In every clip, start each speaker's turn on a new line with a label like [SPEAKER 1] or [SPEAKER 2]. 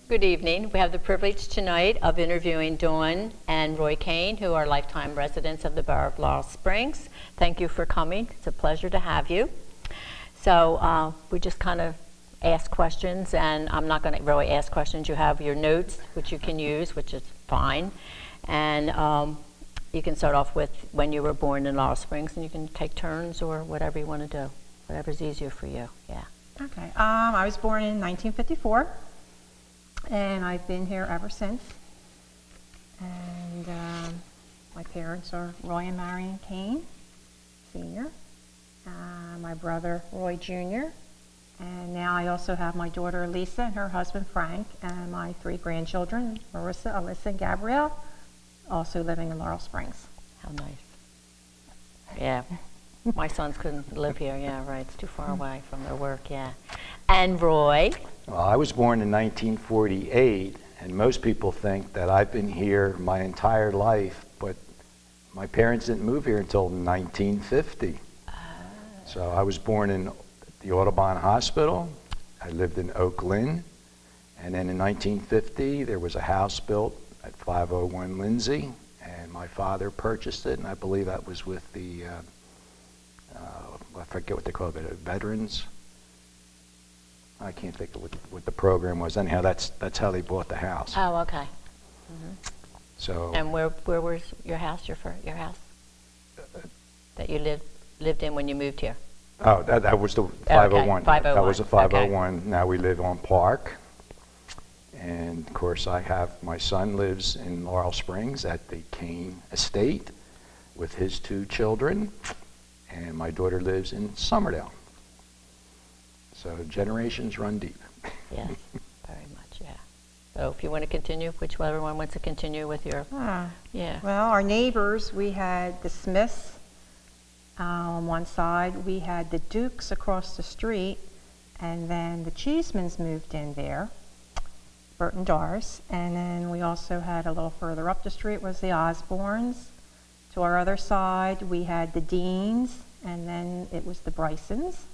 [SPEAKER 1] Good evening. We have the privilege tonight of interviewing Dawn and Roy Kane, who are lifetime residents of the borough of Laurel Springs. Thank you for coming. It's a pleasure to have you. So we just kind of ask questions, and I'm not going to really ask questions. You have your notes, which you can use, which is fine. And you can start off with when you were born in Laurel Springs, and you can take turns or whatever you want to do, whatever's easier for you. Yeah.
[SPEAKER 2] Okay. I was born in 1954. And I've been here ever since. And my parents are Roy and Marion Kane, Sr., my brother Roy Jr., and now I also have my daughter Lisa and her husband Frank, and my 3 grandchildren, Marissa, Alyssa, and Gabrielle, also living in Laurel Springs.
[SPEAKER 1] How nice. Yeah. My sons couldn't live here. Yeah, right. It's too far away from their work. Yeah. And Roy?
[SPEAKER 3] Well, I was born in 1948, and most people think that I've been here my entire life, but my parents didn't move here until 1950. So I was born in the Audubon Hospital. I lived in Oak Lynn, and then in 1950 there was a house built at 501 Lindsay, and my father purchased it, and I believe that was with the I forget what they call it, veterans. I can't think of what the program was. Anyhow, that's how they bought the house.
[SPEAKER 1] Oh, okay. Mm-hmm.
[SPEAKER 3] So.
[SPEAKER 1] And where was your house? Your house that you lived in when you moved here?
[SPEAKER 3] Oh, that was the 501.
[SPEAKER 1] Okay, 501.
[SPEAKER 3] That was the 501.
[SPEAKER 1] Okay.
[SPEAKER 3] Now we live on Park, and of course my son lives in Laurel Springs at the Kane estate with his 2 children, and my daughter lives in Summerdale. So generations run deep.
[SPEAKER 1] Yes, very much, yeah. So if you want to continue, whichever one wants to continue with your, yeah.
[SPEAKER 2] Well, our neighbors, we had the Smiths on one side, we had the Dukes across the street, and then the Cheesemans moved in there, Bert and Doris, and then we also had a little further up the street was the Osbornes. To our other side, we had the Deans, and then it was the Brysons.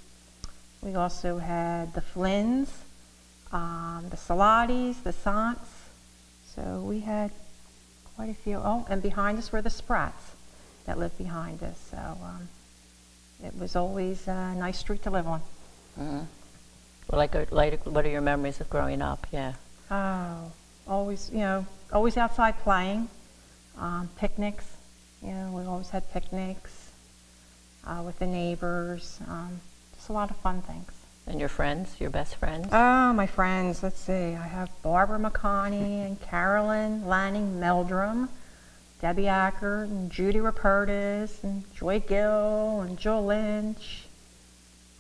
[SPEAKER 2] We also had the Flynns, the Salatis, the Sants. So we had quite a few. Oh, and behind us were the Sprats that lived behind us. So it was always a nice street to live on.
[SPEAKER 1] Mm-hmm. Well, what are your memories of growing up? Yeah.
[SPEAKER 2] Oh, always, always outside playing, picnics. We always had picnics with the neighbors. Just a lot of fun things.
[SPEAKER 1] And your friends, your best friends?
[SPEAKER 2] Oh, my friends, let's see. I have Barbara McConney and Carolyn Lanning Meldrum, Debbie Acker and Judy Rupertus and Joy Gill and Jill Lynch,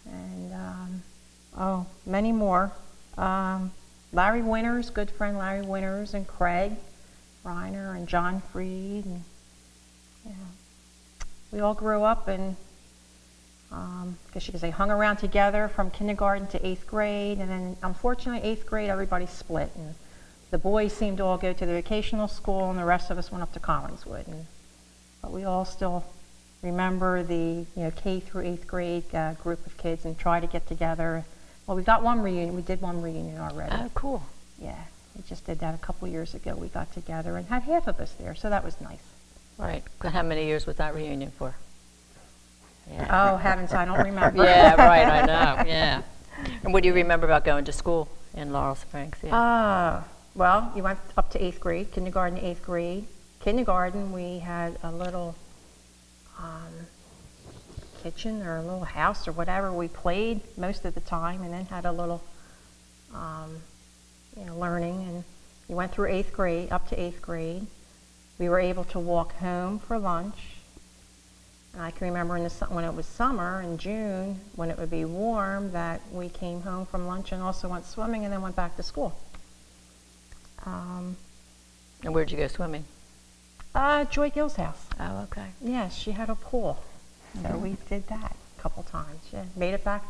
[SPEAKER 2] and many more. Larry Winters, good friend Larry Winters, and Craig Reiner and John Freed. And, we all grew up and I guess you could say hung around together from kindergarten to 8th grade, and then unfortunately 8th grade everybody split, and the boys seemed to all go to the vocational school and the rest of us went up to Collingswood. But we all still remember the K through 8th grade group of kids and try to get together. Well, we got one reunion. We did one reunion already.
[SPEAKER 1] Oh, cool.
[SPEAKER 2] Yeah, we just did that a couple years ago. We got together and had half of us there, so that was nice.
[SPEAKER 1] Right. How many years was that reunion for?
[SPEAKER 2] Yeah. Oh, heavens, I don't remember.
[SPEAKER 1] Yeah, right, I know, yeah. And what do you remember about going to school in Laurel Springs? Yeah.
[SPEAKER 2] Well, you went up to 8th grade, kindergarten to 8th grade. Kindergarten, we had a little kitchen or a little house or whatever. We played most of the time and then had a little, learning. And you went through 8th grade, up to 8th grade. We were able to walk home for lunch. And I can remember when it was summer in June, when it would be warm, that we came home from lunch and also went swimming and then went back to school.
[SPEAKER 1] And where'd you go swimming?
[SPEAKER 2] Joy Gill's house.
[SPEAKER 1] Oh, okay.
[SPEAKER 2] Yes, she had a pool. So we did that a couple times. Yeah, made it back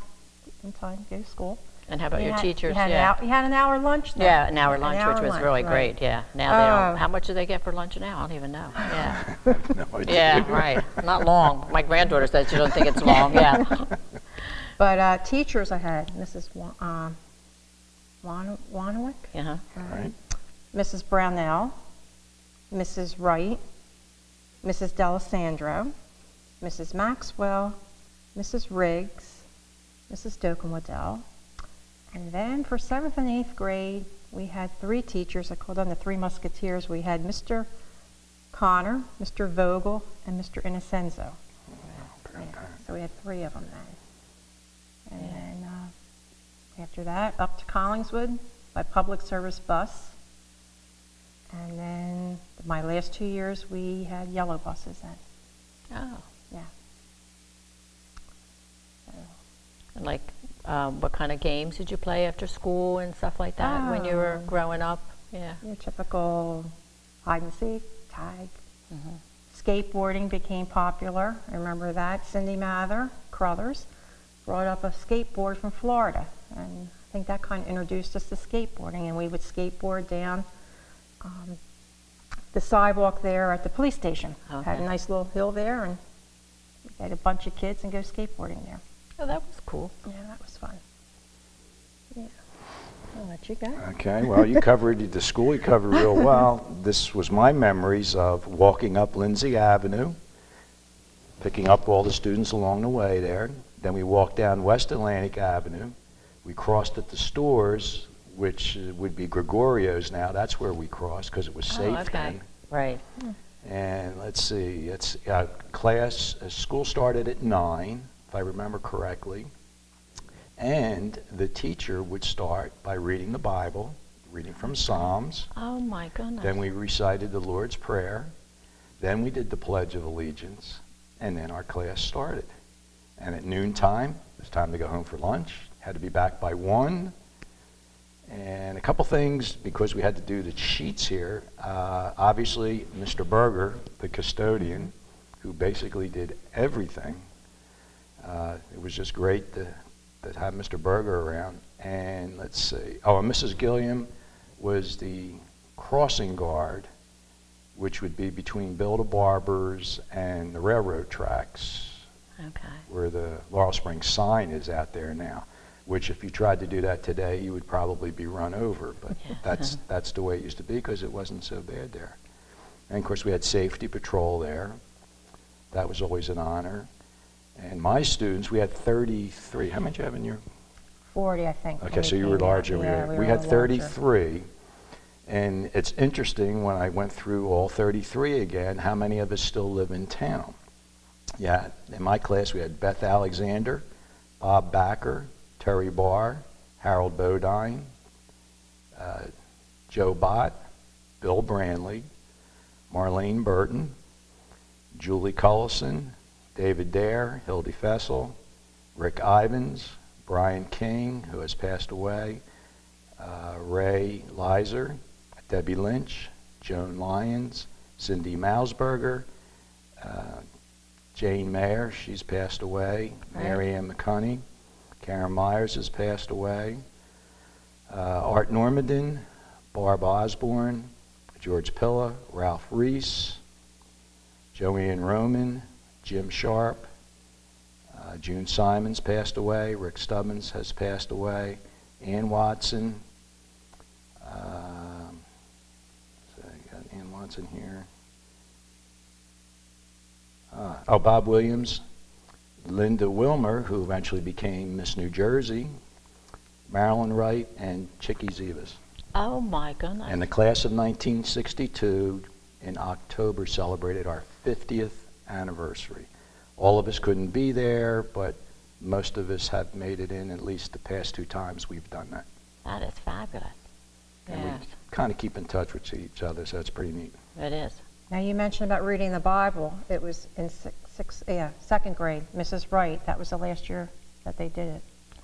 [SPEAKER 2] in time to go to school.
[SPEAKER 1] And how about your teachers?
[SPEAKER 2] You had an hour lunch there.
[SPEAKER 1] Yeah, an hour lunch, which was really great. Yeah. Now they don't. How much do they get for lunch now? I don't even know. Yeah.
[SPEAKER 3] No idea.
[SPEAKER 1] Yeah, right. Not long. My granddaughter says she doesn't think it's long. Yeah.
[SPEAKER 2] But teachers I had, Mrs. Wanwick.
[SPEAKER 1] Uh-huh.
[SPEAKER 3] Right.
[SPEAKER 2] Mrs. Brownell, Mrs. Wright, Mrs. D'Alessandro, Mrs. Maxwell, Mrs. Riggs, Mrs. Doken Waddell. And then for 7th and 8th grade, we had 3 teachers. I called them the 3 Musketeers. We had Mr. Connor, Mr. Vogel, and Mr. Innocenzo. Yeah, so we had 3 of them then. And then after that, up to Collingswood by public service bus. And then my last 2 years, we had yellow buses then.
[SPEAKER 1] Oh.
[SPEAKER 2] Yeah.
[SPEAKER 1] And like, what kind of games did you play after school and stuff like that when you were growing up? Yeah.
[SPEAKER 2] Your typical hide and seek, tag. Skateboarding became popular. I remember that. Cindy Mather, Crothers, brought up a skateboard from Florida. And I think that kind of introduced us to skateboarding. And we would skateboard down the sidewalk there at the police station.
[SPEAKER 1] Okay.
[SPEAKER 2] Had a nice little hill there, and we had a bunch of kids and go skateboarding there.
[SPEAKER 1] Oh, that was cool.
[SPEAKER 2] Yeah, that was fun. Yeah. I'll let you go.
[SPEAKER 3] Okay, well, you covered the school, you covered real well. This was my memories of walking up Lindsay Avenue, picking up all the students along the way there. Then we walked down West Atlantic Avenue. We crossed at the stores, which would be Gregorio's now. That's where we crossed because it was safe then.
[SPEAKER 1] Right.
[SPEAKER 3] And let's see, school started at 9, if I remember correctly. And the teacher would start by reading the Bible, reading from Psalms.
[SPEAKER 1] Oh my goodness.
[SPEAKER 3] Then we recited the Lord's Prayer. Then we did the Pledge of Allegiance. And then our class started. And at noontime, it was time to go home for lunch. Had to be back by 1. And a couple things, because we had to do the sheets here. Obviously, Mr. Berger, the custodian, who basically did everything. It was just great to have Mr. Berger around. And let's see. Oh, and Mrs. Gilliam was the crossing guard, which would be between Bill the Barber's and the railroad tracks.
[SPEAKER 1] Okay.
[SPEAKER 3] Where the Laurel Springs sign is out there now. Which if you tried to do that today, you would probably be run over. But that's the way it used to be because it wasn't so bad there. And of course we had safety patrol there. That was always an honor. And my students, we had 33. How many did you have in your?
[SPEAKER 2] 40, I think.
[SPEAKER 3] Okay, so you were larger.
[SPEAKER 2] Yeah,
[SPEAKER 3] we had 33. And it's interesting when I went through all 33 again, how many of us still live in town. Yeah, in my class we had Beth Alexander, Bob Backer, Terry Barr, Harold Bodine, Joe Bott, Bill Brandley, Marlene Burton, Julie Cullison, David Dare, Hildy Fessel, Rick Ivins, Brian King, who has passed away, Ray Leiser, Debbie Lynch, Joan Lyons, Cindy Mausberger, Jane Mayer, she's passed away, Mary Ann McConey, Karen Myers has passed away, Art Normandin, Barb Osborne, George Pilla, Ralph Reese, Joanne Roman, Jim Sharp, June Simons passed away, Rick Stubbins has passed away, Ann Watson, so I got Ann Watson here. Bob Williams, Linda Wilmer, who eventually became Miss New Jersey, Marilyn Wright, and Chicky Zivas.
[SPEAKER 1] Oh my goodness.
[SPEAKER 3] And the class of 1962 in October celebrated our 50th anniversary. All of us couldn't be there, but most of us have made it in at least the past 2 times we've done that.
[SPEAKER 1] That is fabulous.
[SPEAKER 3] And
[SPEAKER 1] Yes.
[SPEAKER 3] we kind of keep in touch with each other, so it's pretty neat.
[SPEAKER 1] It is.
[SPEAKER 2] Now you mentioned about reading the Bible. It was in 2nd grade. Mrs. Wright, that was the last year that they did it.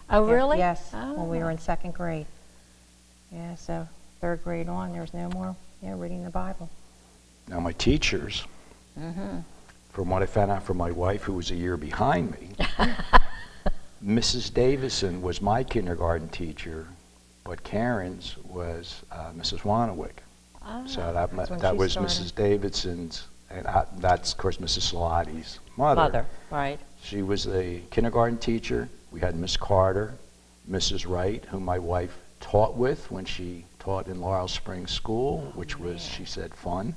[SPEAKER 1] Oh, really?
[SPEAKER 2] Yes,
[SPEAKER 1] Oh.
[SPEAKER 2] when we were in 2nd grade. Yeah, so 3rd grade on, there was no more reading the Bible.
[SPEAKER 3] Now my teachers, from what I found out from my wife, who was a year behind me, Mrs. Davison was my kindergarten teacher, but Karen's was Mrs. Wanwick.
[SPEAKER 1] Oh.
[SPEAKER 3] So
[SPEAKER 2] That's when
[SPEAKER 3] that
[SPEAKER 2] she
[SPEAKER 3] was
[SPEAKER 2] started.
[SPEAKER 3] Mrs. Davidson's, and that's, of course, Mrs. Slotty's mother.
[SPEAKER 1] Right.
[SPEAKER 3] She was the kindergarten teacher. We had Miss Carter, Mrs. Wright, whom my wife taught with when she taught in Laurel Springs School, which was, she said, fun.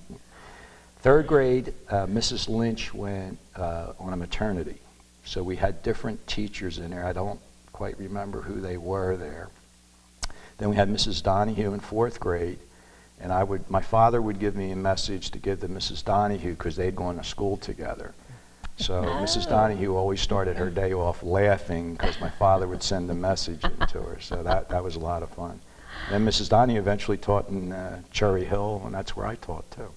[SPEAKER 3] Third grade, Mrs. Lynch went on a maternity. So we had different teachers in there. I don't quite remember who they were there. Then we had Mrs. Donahue in fourth grade. And my father would give me a message to give to Mrs. Donahue because they'd gone to school together. So Mrs. Donahue always started her day off laughing because my father would send a message to her. So that was a lot of fun. And Mrs. Donahue eventually taught in Cherry Hill, and that's where I taught too.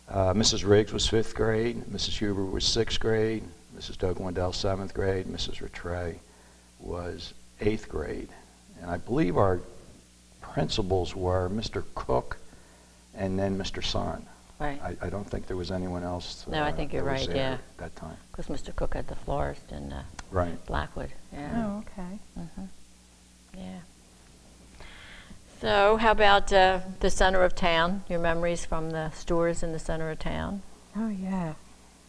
[SPEAKER 3] Mrs. Riggs was 5th grade. Mrs. Huber was 6th grade. Mrs. Doug Wendell, 7th grade. Mrs. Rattray was 8th grade. And I believe our principals were Mr. Cook and then Mr. Son.
[SPEAKER 1] Right.
[SPEAKER 3] I don't think there was anyone else.
[SPEAKER 1] No, I think you're right, yeah.
[SPEAKER 3] At that time.
[SPEAKER 1] Because Mr. Cook had the florist in
[SPEAKER 3] Right.
[SPEAKER 1] Blackwood. Yeah.
[SPEAKER 2] Oh, okay.
[SPEAKER 1] Yeah. So how about the center of town? Your memories from the stores in the center of town?
[SPEAKER 2] Oh, yeah.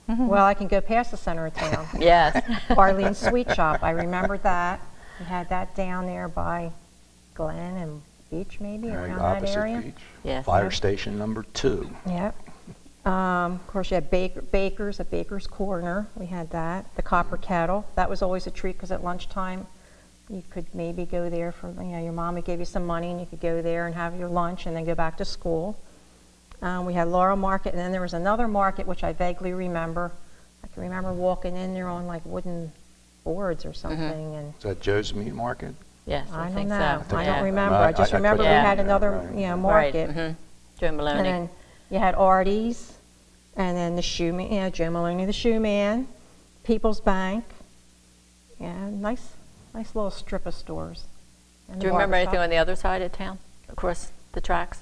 [SPEAKER 2] Well, I can go past the center of town.
[SPEAKER 1] Yes.
[SPEAKER 2] Arlene's Sweet Shop. I remember that. We had that down there by Glen and Beach, maybe, around that area.
[SPEAKER 3] Beach.
[SPEAKER 1] Yes.
[SPEAKER 3] Fire station number 2.
[SPEAKER 2] Yep. Of course, you had Bakers at Baker's Corner. We had that. The Copper Kettle. That was always a treat because at lunchtime you could maybe go there for, your mom would give you some money and you could go there and have your lunch and then go back to school. We had Laurel Market, and then there was another market which I vaguely remember. I can remember walking in there on like wooden boards or something. And
[SPEAKER 3] Is that Joe's Meat Market?
[SPEAKER 1] Yes,
[SPEAKER 2] I
[SPEAKER 1] think
[SPEAKER 2] don't know.
[SPEAKER 1] so.
[SPEAKER 2] I
[SPEAKER 1] Yeah.
[SPEAKER 2] don't remember.
[SPEAKER 3] No,
[SPEAKER 2] I just
[SPEAKER 3] I
[SPEAKER 2] remember we
[SPEAKER 3] couldn't
[SPEAKER 2] had
[SPEAKER 3] remember,
[SPEAKER 2] another,
[SPEAKER 3] right.
[SPEAKER 2] market.
[SPEAKER 1] Right. Joe Maloney.
[SPEAKER 2] And then you had Artie's, and then the shoe man, Joe Maloney, the shoe man, People's Bank. Yeah, nice little strip of stores. And
[SPEAKER 1] Do you
[SPEAKER 2] the
[SPEAKER 1] remember anything
[SPEAKER 2] barbershop.
[SPEAKER 1] on the other side of town, across the tracks?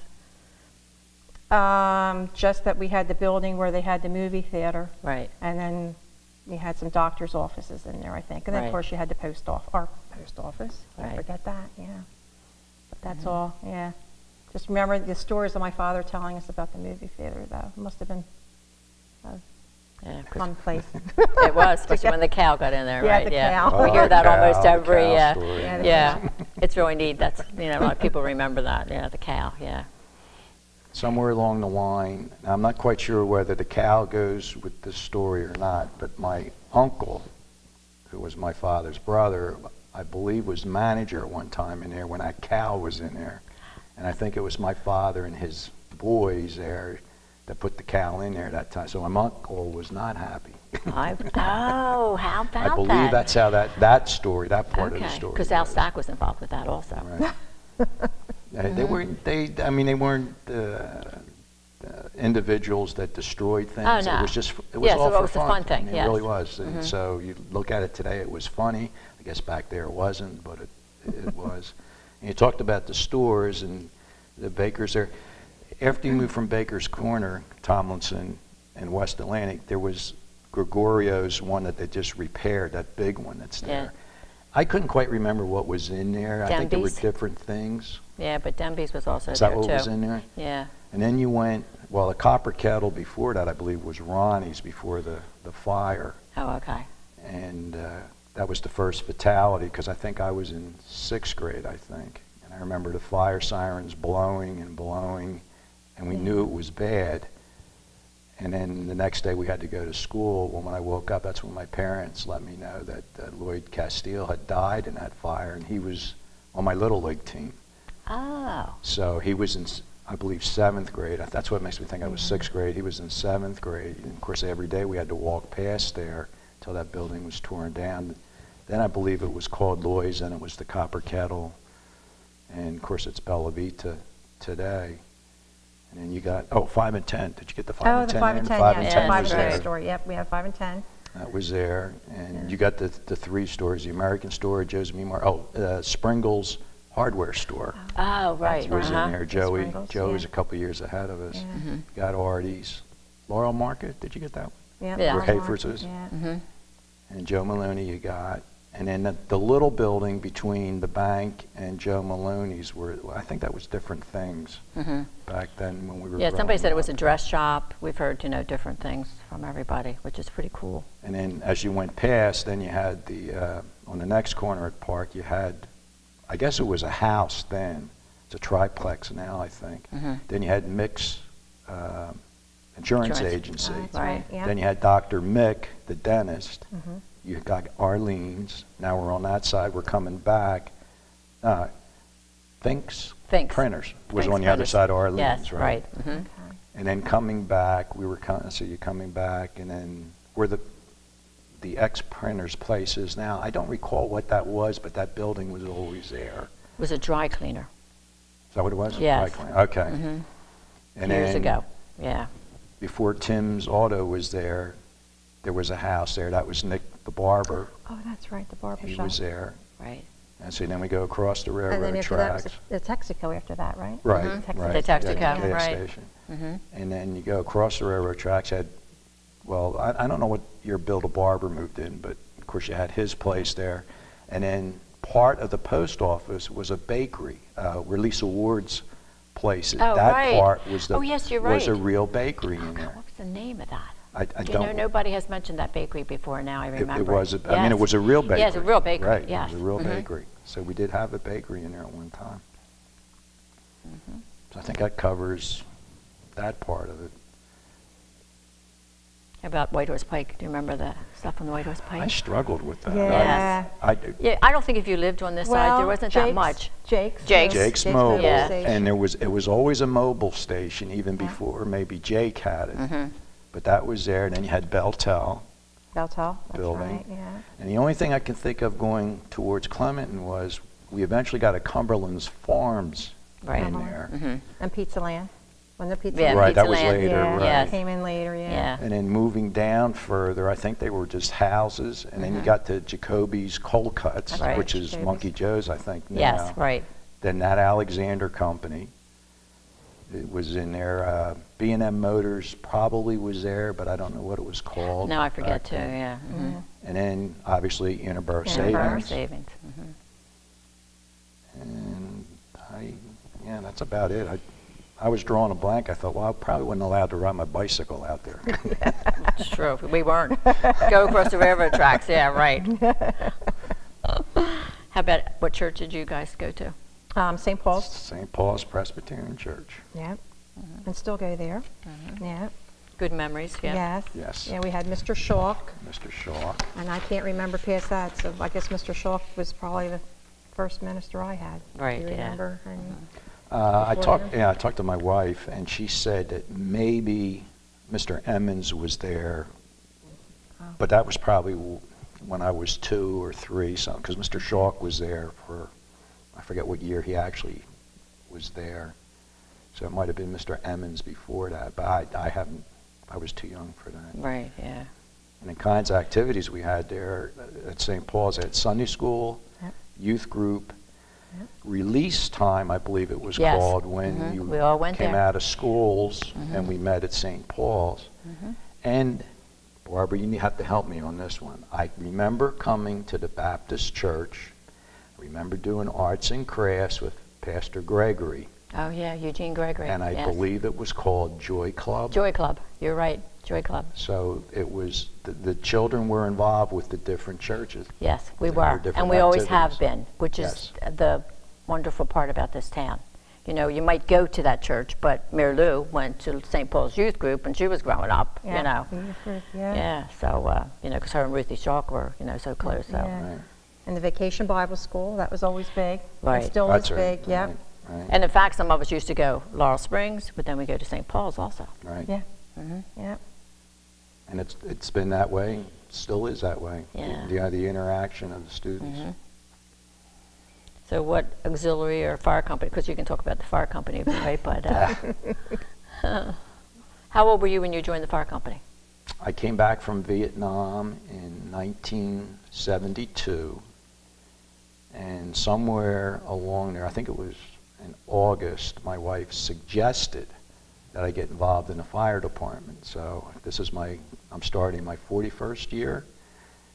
[SPEAKER 2] Just that we had the building where they had the movie theater,
[SPEAKER 1] Right.
[SPEAKER 2] and then you had some doctor's offices in there, I think. And then,
[SPEAKER 1] Right.
[SPEAKER 2] of course, you had the our post office.
[SPEAKER 1] Right.
[SPEAKER 2] Don't forget that, yeah. But that's all, yeah. Just remember the stories of my father telling us about the movie theater, though. It must have been
[SPEAKER 1] Yeah,
[SPEAKER 2] a
[SPEAKER 1] 'cause
[SPEAKER 2] fun place.
[SPEAKER 1] it was, especially when the cow got in there,
[SPEAKER 2] Yeah,
[SPEAKER 1] right?
[SPEAKER 2] the cow.
[SPEAKER 1] We
[SPEAKER 3] Oh,
[SPEAKER 1] hear that
[SPEAKER 3] the
[SPEAKER 1] almost
[SPEAKER 3] cow, the
[SPEAKER 1] every,
[SPEAKER 3] cow story.
[SPEAKER 2] Yeah, the
[SPEAKER 1] yeah. It's really neat. That's, a lot of people remember that. Yeah, the cow, yeah.
[SPEAKER 3] Somewhere along the line, I'm not quite sure whether the cow goes with this story or not, but my uncle, who was my father's brother, I believe was manager at one time in there when that cow was in there. And I think it was my father and his boys there that put the cow in there that time. So my uncle was not happy.
[SPEAKER 1] How about that?
[SPEAKER 3] I believe that's how that story, that part of the
[SPEAKER 1] Okay,
[SPEAKER 3] story.
[SPEAKER 1] because Al
[SPEAKER 3] was.
[SPEAKER 1] Stack was involved with that also.
[SPEAKER 3] Right. They weren't individuals that destroyed things.
[SPEAKER 1] Oh, no.
[SPEAKER 3] It was just, it was
[SPEAKER 1] Yes,
[SPEAKER 3] all
[SPEAKER 1] it
[SPEAKER 3] for
[SPEAKER 1] was a
[SPEAKER 3] fun.
[SPEAKER 1] fun thing,
[SPEAKER 3] I mean,
[SPEAKER 1] yes.
[SPEAKER 3] It really was. And so you look at it today, it was funny. I guess back there it wasn't, but it was. And you talked about the stores and the bakers there. After you moved from Baker's Corner, Tomlinson, and West Atlantic, there was Gregorio's one that they just repaired, that big one that's there.
[SPEAKER 1] Yeah.
[SPEAKER 3] I couldn't quite remember what was in there. I think there were
[SPEAKER 1] Denby's.
[SPEAKER 3] different things.
[SPEAKER 1] Yeah, but Denby's was also
[SPEAKER 3] Is
[SPEAKER 1] there
[SPEAKER 3] that what
[SPEAKER 1] too.
[SPEAKER 3] was in there?
[SPEAKER 1] Yeah.
[SPEAKER 3] And then you went, well, the Copper Kettle before that, I believe, was Ronnie's before the fire.
[SPEAKER 1] Oh, okay.
[SPEAKER 3] And that was the first fatality, because I think I was in 6th grade, I think. And I remember the fire sirens blowing and blowing, and we knew it was bad. And then the next day we had to go to school. Well, when I woke up, that's when my parents let me know that Lloyd Castile had died in that fire, and he was on my Little League team.
[SPEAKER 1] Oh.
[SPEAKER 3] So he was in, I believe, 7th grade. That's what makes me think I was 6th grade. He was in 7th grade. And of course, every day we had to walk past there until that building was torn down. Then I believe it was called Lloyd's, and it was the Copper Kettle. And of course, it's Bella Vita today. And then you got, 5 and 10. Did you get the 5 and 10?
[SPEAKER 2] The 5 and 10,
[SPEAKER 3] 5
[SPEAKER 2] yeah.
[SPEAKER 3] and
[SPEAKER 1] Yeah,
[SPEAKER 3] 10
[SPEAKER 2] 5
[SPEAKER 3] was
[SPEAKER 2] and 10
[SPEAKER 3] there.
[SPEAKER 2] store. Yep, we have 5 and 10.
[SPEAKER 3] That was there. And you got the 3 stores, the American store, Joe's Meat Market, Springles Hardware store.
[SPEAKER 1] Oh, right.
[SPEAKER 3] Was in there. Joey
[SPEAKER 2] Springles,
[SPEAKER 3] was
[SPEAKER 2] yeah.
[SPEAKER 3] a couple years ahead of us.
[SPEAKER 2] Yeah.
[SPEAKER 3] Got Artie's. Laurel Market, did you get that one?
[SPEAKER 2] Yep,
[SPEAKER 1] Yeah.
[SPEAKER 3] Where
[SPEAKER 2] Walmart,
[SPEAKER 3] Hayford's is?
[SPEAKER 2] Yeah.
[SPEAKER 1] Mm-hmm.
[SPEAKER 3] And Joe Maloney you got. And then the little building between the bank and Joe Maloney's, I think that was different things back then when we were
[SPEAKER 1] Yeah, somebody
[SPEAKER 3] growing
[SPEAKER 1] said it was a
[SPEAKER 3] up.
[SPEAKER 1] dress shop. We've heard, different things from everybody, which is pretty cool.
[SPEAKER 3] And then as you went past, then you had on the next corner at Park, you had I guess it was a house then. It's a triplex now, I think. Then you had Mick's insurance agency.
[SPEAKER 2] That's right. Yeah.
[SPEAKER 3] Then you had Dr. Mick, the dentist. You got Arlene's. Now we're on that side. We're coming back. Fink's Printers was on the other side of Arlene's,
[SPEAKER 1] yes,
[SPEAKER 3] right?
[SPEAKER 1] Okay.
[SPEAKER 3] And then coming back, we were so you're coming back, and then where the ex-Printers place is now. I don't recall what that was, but that building was always there.
[SPEAKER 1] It was a dry cleaner.
[SPEAKER 3] Is that what it was?
[SPEAKER 1] Yes.
[SPEAKER 3] Dry cleaner. Okay. And
[SPEAKER 1] years
[SPEAKER 3] then
[SPEAKER 1] ago. Yeah.
[SPEAKER 3] before Tim's Auto was there was a house there. That was Nick the barber.
[SPEAKER 2] Oh, that's right, the barber
[SPEAKER 3] He
[SPEAKER 2] shop.
[SPEAKER 3] was there.
[SPEAKER 1] Right.
[SPEAKER 3] And so then we go across the
[SPEAKER 2] And then
[SPEAKER 3] railroad
[SPEAKER 2] after that
[SPEAKER 3] tracks.
[SPEAKER 2] was the Texaco after that, right?
[SPEAKER 3] Right,
[SPEAKER 2] Texaco.
[SPEAKER 3] right.
[SPEAKER 1] The Texaco,
[SPEAKER 3] Yeah, gas
[SPEAKER 1] right.
[SPEAKER 3] station. And then you go across the railroad tracks. Well, I don't know what year Bill the barber moved in, but of course you had his place there. And then part of the post office was a bakery, where Lisa Ward's place is.
[SPEAKER 1] Oh,
[SPEAKER 3] that
[SPEAKER 1] right.
[SPEAKER 3] part was
[SPEAKER 1] Oh, yes, you're right.
[SPEAKER 3] was a real bakery in there.
[SPEAKER 1] What was the name of that?
[SPEAKER 3] I
[SPEAKER 1] You know, nobody has mentioned that bakery before now, I remember.
[SPEAKER 3] It was, I mean, it was a real bakery.
[SPEAKER 1] Yes, a real bakery,
[SPEAKER 3] Right,
[SPEAKER 1] yes.
[SPEAKER 3] it was a real bakery. So we did have a bakery in there at one time. So I think that covers that part of it.
[SPEAKER 1] How about White Horse Pike? Do you remember the stuff on the White Horse Pike?
[SPEAKER 3] I struggled with that.
[SPEAKER 2] Yeah.
[SPEAKER 1] Yeah, I don't think if you lived on this side, there wasn't that much.
[SPEAKER 2] Jake's.
[SPEAKER 1] Jake's
[SPEAKER 3] Mobile,
[SPEAKER 1] Yeah.
[SPEAKER 3] and it was always a mobile station, even before maybe Jake had it. But that was there, and then you had Beltel
[SPEAKER 2] Beltel, that's
[SPEAKER 3] building.
[SPEAKER 2] right, yeah.
[SPEAKER 3] And the only thing I can think of going towards Clementon was we eventually got a Cumberland's Farms
[SPEAKER 1] Right.
[SPEAKER 3] in there.
[SPEAKER 2] And Pizza Land. When the Pizza
[SPEAKER 1] Yeah,
[SPEAKER 2] Land.
[SPEAKER 3] Right, that
[SPEAKER 1] Pizza
[SPEAKER 3] was
[SPEAKER 1] Land,
[SPEAKER 3] later,
[SPEAKER 2] Yeah,
[SPEAKER 3] right.
[SPEAKER 1] Yes.
[SPEAKER 2] came in later, yeah.
[SPEAKER 1] Yeah.
[SPEAKER 3] And then moving down further, I think they were just houses, and then you got to Jacoby's Cold Cuts,
[SPEAKER 1] Right.
[SPEAKER 3] which is
[SPEAKER 2] Jacoby's.
[SPEAKER 3] Monkey Joe's, I think, now.
[SPEAKER 1] Yes, right.
[SPEAKER 3] Then that Alexander Company, it was in there. B&M Motors probably was there, but I don't know what it was called.
[SPEAKER 1] Now I forget
[SPEAKER 3] back
[SPEAKER 1] too,
[SPEAKER 3] then.
[SPEAKER 1] yeah.
[SPEAKER 3] And then, obviously, Interborough
[SPEAKER 1] Our
[SPEAKER 3] Savings.
[SPEAKER 1] savings.
[SPEAKER 3] And yeah, that's about it. I was drawing a blank. I thought, well, I probably wasn't allowed to ride my bicycle out there.
[SPEAKER 1] It's true. We weren't. Go across the railroad tracks. Yeah, right. How about, what church did you guys go to?
[SPEAKER 2] St. Paul's.
[SPEAKER 3] St. Paul's Presbyterian Church.
[SPEAKER 2] Yeah. And still go there. Yeah.
[SPEAKER 1] Good memories, yeah.
[SPEAKER 2] Yes.
[SPEAKER 3] Yes.
[SPEAKER 2] Yeah, we had Mr. Schalk,
[SPEAKER 3] Mr. Shaw.
[SPEAKER 2] and I can't remember past that, so I guess Mr. Schalk was probably the first minister I had.
[SPEAKER 1] Right,
[SPEAKER 2] Do you
[SPEAKER 1] yeah.
[SPEAKER 2] remember? And
[SPEAKER 3] I
[SPEAKER 2] Before
[SPEAKER 3] talked to my wife, and she said that maybe Mr. Emmons was there, but that was probably when I was 2 or 3, because Mr. Schalk was there for, I forget what year he actually was there. So it might have been Mr. Emmons before that, but I was too young for that.
[SPEAKER 1] Right, yeah.
[SPEAKER 3] And the kinds of activities we had there at St. Paul's, I had Sunday school,
[SPEAKER 2] Yep.
[SPEAKER 3] youth group,
[SPEAKER 2] Yep.
[SPEAKER 3] release time, I believe it was
[SPEAKER 1] Yes.
[SPEAKER 3] called, when
[SPEAKER 1] We all went
[SPEAKER 3] came
[SPEAKER 1] there.
[SPEAKER 3] out of schools and we met at St. Paul's. And Barbara, you have to help me on this one. I remember coming to the Baptist church. I remember doing arts and crafts with Pastor Gregory.
[SPEAKER 1] Oh, yeah, Eugene Gregory.
[SPEAKER 3] And I
[SPEAKER 1] yes.
[SPEAKER 3] believe it was called Joy Club.
[SPEAKER 1] Joy Club. You're right, Joy Club.
[SPEAKER 3] So it was, the children were involved with the different churches.
[SPEAKER 1] Yes, we
[SPEAKER 3] There were
[SPEAKER 1] were.
[SPEAKER 3] different
[SPEAKER 1] And we always
[SPEAKER 3] activities.
[SPEAKER 1] have been, which is
[SPEAKER 3] Yes.
[SPEAKER 1] the wonderful part about this town. You know, you might go to that church, but Mary Lou went to St. Paul's youth group when she was growing up,
[SPEAKER 2] yeah.
[SPEAKER 1] you know.
[SPEAKER 2] Yeah.
[SPEAKER 1] Yeah, so, you know, because her and Ruthie Schalk were, you know, so close. So.
[SPEAKER 2] Yeah.
[SPEAKER 3] Right.
[SPEAKER 2] And the Vacation Bible School, that was always big.
[SPEAKER 1] Right.
[SPEAKER 2] It still
[SPEAKER 3] That's
[SPEAKER 2] is
[SPEAKER 3] right.
[SPEAKER 2] big, yep.
[SPEAKER 3] Right. Right.
[SPEAKER 1] And in fact, some of us used to go Laurel Springs, but then we go to St. Paul's also.
[SPEAKER 3] Right.
[SPEAKER 2] Yeah. Yep.
[SPEAKER 3] And it's been that way, still is that way.
[SPEAKER 1] Yeah.
[SPEAKER 3] The interaction of the students.
[SPEAKER 1] So what auxiliary or fire company, because you can talk about the fire company, right? But how old were you when you joined the fire company?
[SPEAKER 3] I came back from Vietnam in 1972, and somewhere along there, I think it was in August, my wife suggested that I get involved in the fire department. So this is I'm starting my 41st year,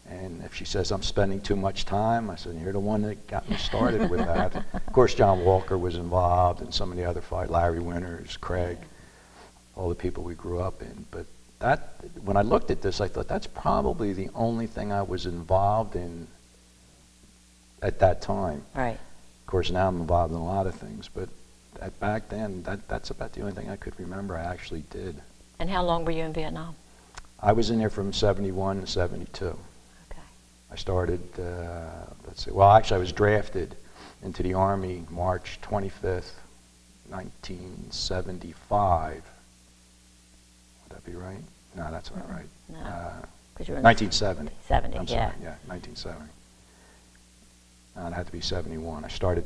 [SPEAKER 3] and if she says I'm spending too much time, I said, you're the one that got me started with that. Of course, John Walker was involved, and some of the other fire, Larry Winters, Craig, all the people we grew up in. But when I looked at this, I thought that's probably the only thing I was involved in at that time.
[SPEAKER 1] Right.
[SPEAKER 3] course, now I'm involved in a lot of things, but back then, that's about the only thing I could remember I actually did.
[SPEAKER 1] And how long were you in Vietnam?
[SPEAKER 3] I was in there from 71 to 72.
[SPEAKER 1] Okay.
[SPEAKER 3] I started, let's see, well, actually I was drafted into the Army March 25th, 1975. Would that be right? No, that's not right.
[SPEAKER 1] No, because you were in
[SPEAKER 3] 1970.
[SPEAKER 1] 70,
[SPEAKER 3] I'm
[SPEAKER 1] yeah.
[SPEAKER 3] sorry, yeah, 1970. It had to be 71. I started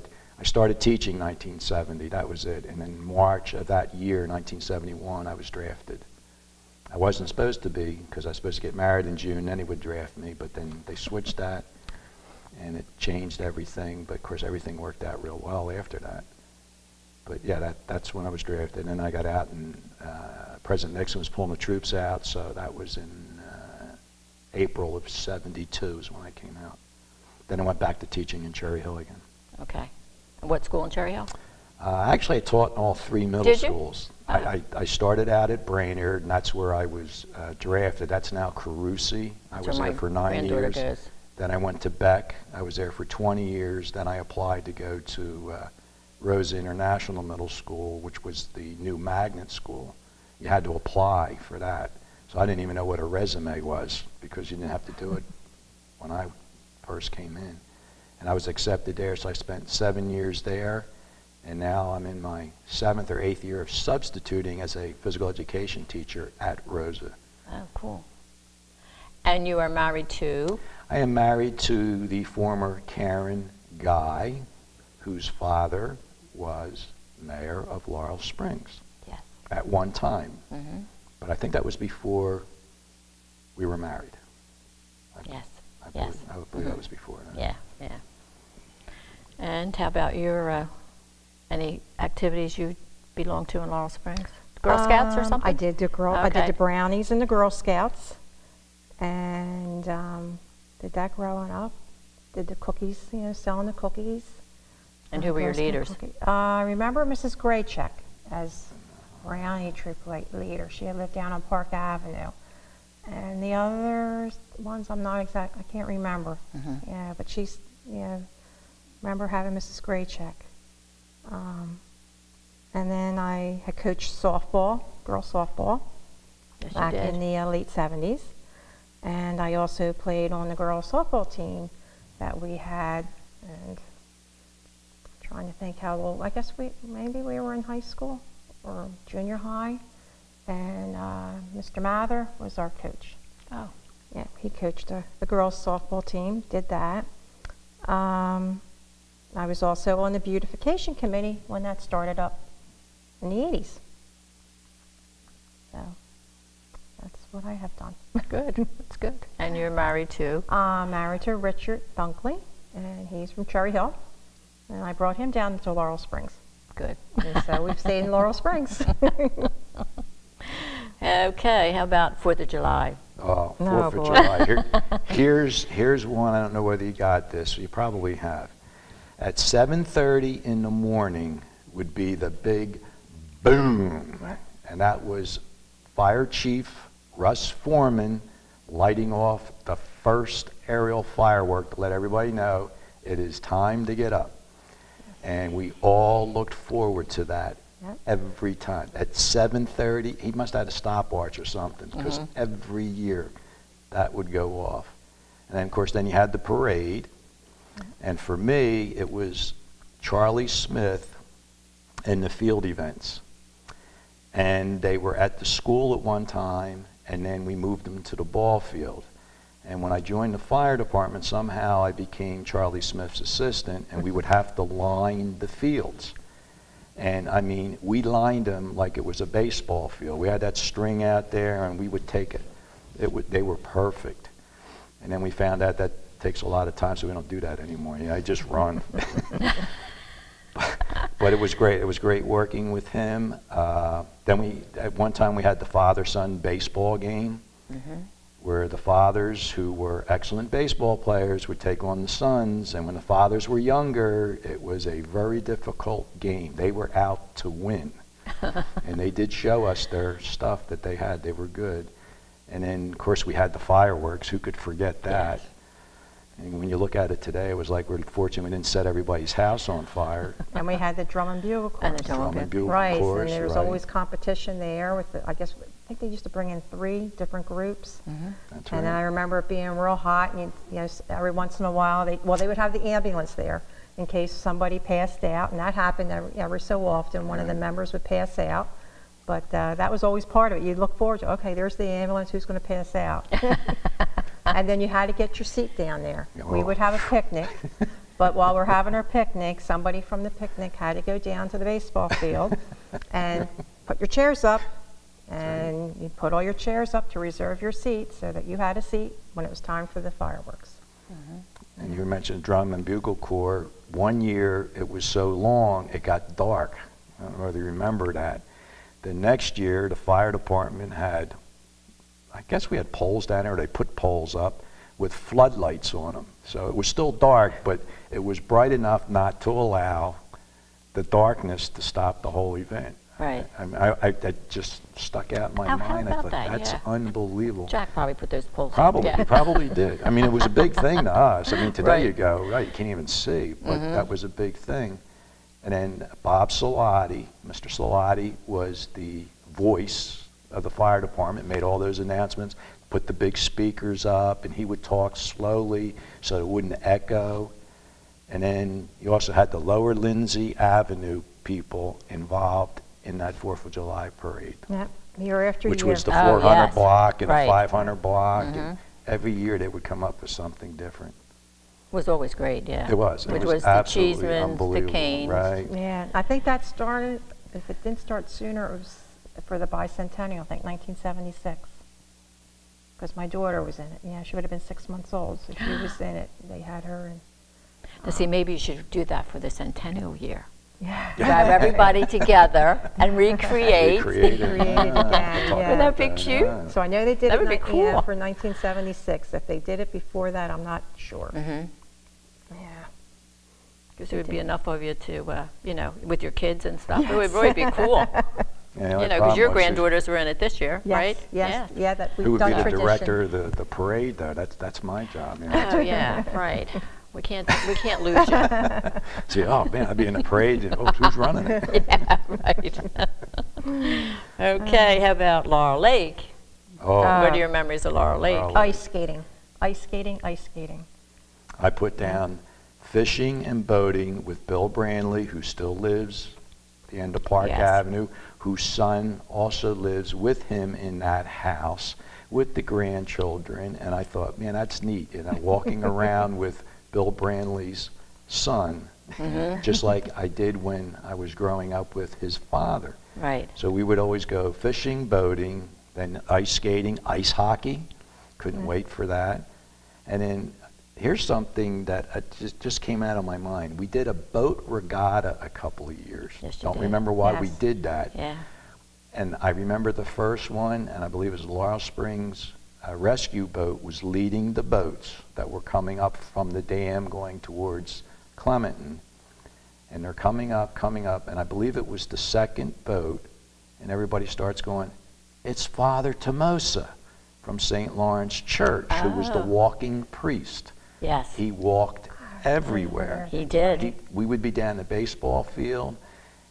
[SPEAKER 3] teaching 1970, that was it. And in March of that year, 1971, I was drafted. I wasn't supposed to be, because I was supposed to get married in June, then he would draft me, but then they switched that, and it changed everything, but of course everything worked out real well after that. But yeah, that's when I was drafted, and I got out, and President Nixon was pulling the troops out, so that was in April of 72 is when I came out. Then I went back to teaching in Cherry Hill again.
[SPEAKER 1] Okay. And what school in Cherry Hill?
[SPEAKER 3] Actually, I taught in all 3 middle
[SPEAKER 1] Did you?
[SPEAKER 3] schools.
[SPEAKER 1] Oh.
[SPEAKER 3] I started out at Brainerd, and that's where I was drafted. That's now Carusi. I was there for 9 years.
[SPEAKER 1] Goes.
[SPEAKER 3] Then I went to Beck. I was there for 20 years. Then I applied to go to Rosa International Middle School, which was the new magnet school. You had to apply for that. So I didn't even know what a resume was, because you didn't have to do it when I first came in. And I was accepted there, so I spent 7 years there. And now I'm in my 7th or 8th year of substituting as a physical education teacher at Rosa.
[SPEAKER 1] Oh, cool. And you are married to?
[SPEAKER 3] I am married to the former Karen Guy, whose father was mayor of Laurel Springs.
[SPEAKER 1] Yes.
[SPEAKER 3] At one time.
[SPEAKER 1] Mm-hmm.
[SPEAKER 3] But I think that was before we were married.
[SPEAKER 1] Yes.
[SPEAKER 3] I believe that was before.
[SPEAKER 1] Yeah, yeah. And how about your any activities you belong to in Laurel Springs? Girl Scouts or something?
[SPEAKER 2] I did the I did the brownies and the Girl Scouts, and did that growing up. Did the cookies, selling the cookies.
[SPEAKER 1] And who were your leaders?
[SPEAKER 2] I remember Mrs. Graycheck as brownie troop leader. She had lived down on Park Avenue. And the other ones, I can't remember.
[SPEAKER 1] Mm-hmm.
[SPEAKER 2] Yeah, but she's, remember having Mrs. Graycheck. And then I had coached softball, girls softball,
[SPEAKER 1] Yes,
[SPEAKER 2] back in the late 70s. And I also played on the girls softball team that we had. And I'm trying to think how old, I guess maybe we were in high school or junior high. And Mr. Mather was our coach.
[SPEAKER 1] Oh.
[SPEAKER 2] Yeah, he coached the girls' softball team, did that. I was also on the beautification committee when that started up in the 80s. So that's what I have done.
[SPEAKER 1] Good, that's good. And you're married to?
[SPEAKER 2] Married to Richard Dunkley, and he's from Cherry Hill. And I brought him down to Laurel Springs.
[SPEAKER 1] Good.
[SPEAKER 2] And so we've stayed in Laurel Springs.
[SPEAKER 1] Okay, how about 4th of July?
[SPEAKER 3] Oh, 4th
[SPEAKER 2] boy.
[SPEAKER 3] of July. Here's one, I don't know whether you got this, you probably have. At 7:30 in the morning would be the big boom, and that was Fire Chief Russ Foreman lighting off the first aerial firework to let everybody know it is time to get up. And we all looked forward to that.
[SPEAKER 2] Yep.
[SPEAKER 3] Every time. At 7:30, he must have had a stopwatch or something, because every year that would go off. And then, of course, then you had the parade. And for me, it was Charlie Smith and the field events. And they were at the school at one time, and then we moved them to the ball field. And when I joined the fire department, somehow I became Charlie Smith's assistant, and we would have to line the fields. And I mean, we lined them like it was a baseball field. We had that string out there, and we would take it. They were perfect. And then we found out that takes a lot of time, so we don't do that anymore. I just run. But it was great. It was great working with him. Then at one time we had the father-son baseball game, where the fathers who were excellent baseball players would take on the sons, and when the fathers were younger, it was a very difficult game. They were out to win. And they did show us their stuff that they had. They were good. And then, of course, we had the fireworks. Who could forget that?
[SPEAKER 1] Yes.
[SPEAKER 3] And when you look at it today, it was like we're fortunate we didn't set everybody's house on fire.
[SPEAKER 2] And we had the drum and bugle course.
[SPEAKER 1] And the drum and
[SPEAKER 3] bugle
[SPEAKER 2] Right,
[SPEAKER 3] course,
[SPEAKER 2] and there was
[SPEAKER 3] right.
[SPEAKER 2] always competition there with, I think they used to bring in 3 different groups.
[SPEAKER 3] That's
[SPEAKER 2] And I
[SPEAKER 3] right.
[SPEAKER 2] remember it being real hot, and every once in a while, they would have the ambulance there in case somebody passed out, and that happened every so often. One of the members would pass out, but that was always part of it. You'd look forward to, okay, there's the ambulance, who's going to pass out? And then you had to get your seat down there. We would have a picnic, but while we're having our picnic, somebody from the picnic had to go down to the baseball field and put your chairs up, and you put all your chairs up to reserve your seat so that you had a seat when it was time for the fireworks.
[SPEAKER 3] And you mentioned drum and bugle corps. One year, it was so long, it got dark. I don't know whether you remember that. The next year, the fire department had, I guess we had poles down there, they put poles up with floodlights on them. So it was still dark, but it was bright enough not to allow the darkness to stop the whole event.
[SPEAKER 1] Right.
[SPEAKER 3] I mean, that just stuck out in my
[SPEAKER 1] How
[SPEAKER 3] mind. I
[SPEAKER 1] about
[SPEAKER 3] thought,
[SPEAKER 1] that?
[SPEAKER 3] that's
[SPEAKER 1] Yeah.
[SPEAKER 3] unbelievable.
[SPEAKER 1] Jack probably put those poles
[SPEAKER 3] Probably,
[SPEAKER 1] up. Yeah.
[SPEAKER 3] probably did. I mean, it was a big thing to us. I mean, today
[SPEAKER 1] Right.
[SPEAKER 3] you go, right, you can't even see, but that was a big thing. And then Bob Salati, Mr. Salati was the voice of the fire department, made all those announcements, put the big speakers up, and he would talk slowly so it wouldn't echo. And then you also had the Lower Lindsay Avenue people involved in that 4th of July parade,
[SPEAKER 2] Yep, year after
[SPEAKER 3] which
[SPEAKER 2] year.
[SPEAKER 3] was the
[SPEAKER 1] Oh,
[SPEAKER 3] 400
[SPEAKER 1] yes.
[SPEAKER 3] block and
[SPEAKER 1] Right.
[SPEAKER 3] a 500 block. And every year they would come up with something different.
[SPEAKER 1] Was always great, yeah.
[SPEAKER 3] It was. It
[SPEAKER 1] Which
[SPEAKER 3] was
[SPEAKER 1] was the
[SPEAKER 3] absolutely
[SPEAKER 1] Cheesemans, the
[SPEAKER 3] unbelievable,
[SPEAKER 1] Canes.
[SPEAKER 3] right.
[SPEAKER 2] Yeah, I think that started, if it didn't start sooner, it was for the bicentennial, I think 1976. Because my daughter was in it. Yeah, she would have been 6 months old, so she was in it. They had her, and
[SPEAKER 1] Now, see, maybe you should do that for the centennial year.
[SPEAKER 2] yeah.
[SPEAKER 1] Grab everybody together and recreate.
[SPEAKER 3] Recreate it.
[SPEAKER 2] Recreate it again,
[SPEAKER 3] Talk
[SPEAKER 2] yeah.
[SPEAKER 1] Wouldn't that
[SPEAKER 3] about
[SPEAKER 1] be cute?
[SPEAKER 3] yeah.
[SPEAKER 2] So I know they did
[SPEAKER 1] That
[SPEAKER 2] it
[SPEAKER 1] would be
[SPEAKER 2] yeah,
[SPEAKER 1] cool.
[SPEAKER 2] for 1976. If they did it before that, I'm not sure.
[SPEAKER 1] Mm-hmm.
[SPEAKER 2] Yeah.
[SPEAKER 1] Because there would be enough of you to, with your kids and stuff. It would really be cool.
[SPEAKER 3] Yeah, the
[SPEAKER 1] You
[SPEAKER 3] only
[SPEAKER 1] know, because
[SPEAKER 3] problem
[SPEAKER 1] your
[SPEAKER 3] was
[SPEAKER 1] granddaughters were in it this year,
[SPEAKER 2] Yes,
[SPEAKER 1] right?
[SPEAKER 2] yes, yeah, that we've
[SPEAKER 3] who would
[SPEAKER 2] done
[SPEAKER 3] be the
[SPEAKER 2] tradition.
[SPEAKER 3] director of the parade, though? That's my job. You know?
[SPEAKER 1] Yeah. Oh, yeah, right. We can't lose you.
[SPEAKER 3] See, oh man, I'd be in the parade, and who's running it?
[SPEAKER 1] Yeah, right. Okay, how about Laurel Lake?
[SPEAKER 3] Oh,
[SPEAKER 1] What are your memories of Laurel Lake?
[SPEAKER 3] Laurel-
[SPEAKER 2] Ice skating, ice skating, ice skating.
[SPEAKER 3] I put down fishing and boating with Bill Brandley, who still lives at the end of Park
[SPEAKER 1] Yes.
[SPEAKER 3] Avenue, whose son also lives with him in that house with the grandchildren. And I thought, man, that's neat. Walking around with Bill Brandley's son, just like I did when I was growing up with his father.
[SPEAKER 1] Right.
[SPEAKER 3] So we would always go fishing, boating, then ice skating, ice hockey. Couldn't wait for that. And then here's something that just came out of my mind. We did a boat regatta a couple of years.
[SPEAKER 1] Yes, you
[SPEAKER 3] Don't
[SPEAKER 1] did.
[SPEAKER 3] remember why we
[SPEAKER 2] Yes.
[SPEAKER 3] did that.
[SPEAKER 1] Yeah.
[SPEAKER 3] And I remember the first one, and I believe it was Laurel Springs rescue boat was leading the boats that were coming up from the dam going towards Clementon. And they're coming up, and I believe it was the second boat, and everybody starts going, it's Father Tomosa from St. Lawrence Church, who was the
[SPEAKER 1] Oh.
[SPEAKER 3] walking priest.
[SPEAKER 1] Yes.
[SPEAKER 3] He walked everywhere.
[SPEAKER 1] He did.
[SPEAKER 3] We would be down the baseball field,